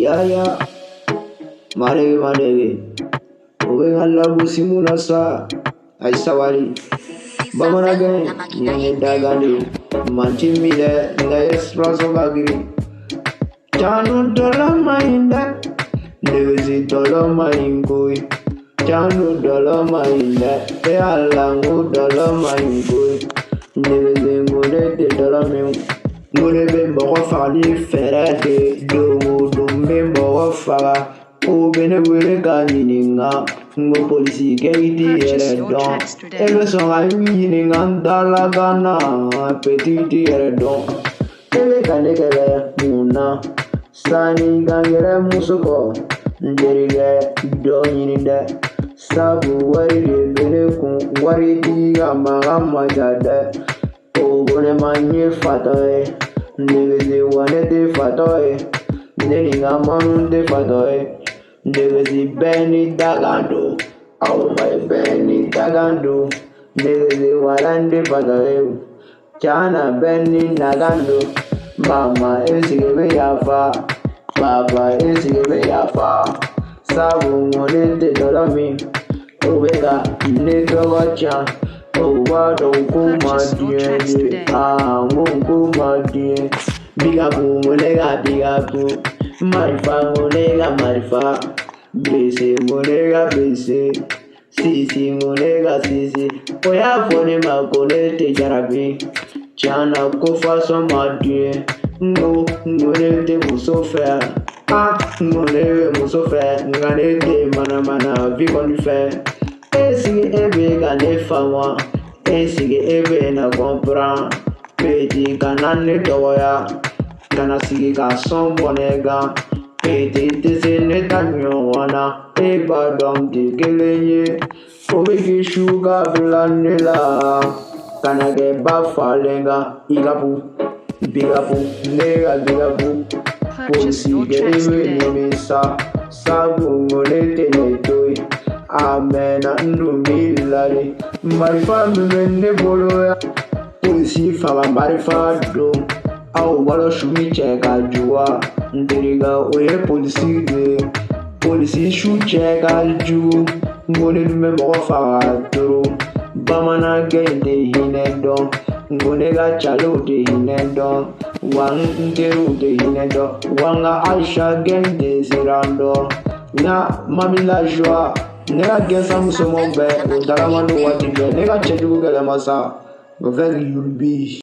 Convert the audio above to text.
ya mare owe ngalla busimuna sa ay sawari Bamana gang yang dagali mantimile na espresso bagiri Chanu dola mainda Nevezi dola maingoi Chanu dola mainda E alangu dola maingoi Nevezi ngune de dola meu Ngune bembo fali ferete Dogo dumbe mbo fara O bene wele kanininga Ngo polisi keiti ere don Elo son ay wininga Ndala gana Petiti ere don Ebe kande kebe muna Sani gangere musuko Nderige donyinide Sabu wari de bene kun Wari diga magama jade Ogone manye fatoe Ndegeze wanete fatoe Nderinga manunde fatoe Ndegeze beni dagando Au mai beni dagando Ndegeze walande fatoe Chana beni nagando Mama esigebe yafa Papa esigebe yafa Sabu ngolete dolami Obega nedogo chan Owado kumadie kumadie Bigabu molega bigabu Marifa molega marifa Bese molega bese Sisi molega sisi Oya fone makonete jarabi Chana kofa somadie Ngonete musofe Ngonete musofe Nganete mana vikonife Esige ebe gane fama Esige ebe na compran Peti kanane toya Kana sige ka son bonega Peti tese neta nyowana Eba dom de kelenye Obeki shuga blanela Kana ge bafalenga Igapu Bigapu Nega bigapu Polisi ge ebe nemesa Sabu ngonete netoi Amena ndumilali Marifa mwende bolo ya Polisi fama marifa do Au walo shumi cheka jua Ndiriga oye polisi de Polisi shu cheka ju Ngone dume moko fara toro Bamana gang de hinendo Ngone ga chalo de hinendo Wang nteru de hinendo Wanga Aisha gang de zirando Na mami la joie Nega gesa muso mo be, o daramanu wati be, nega chejugu gele masa, go very yulbi.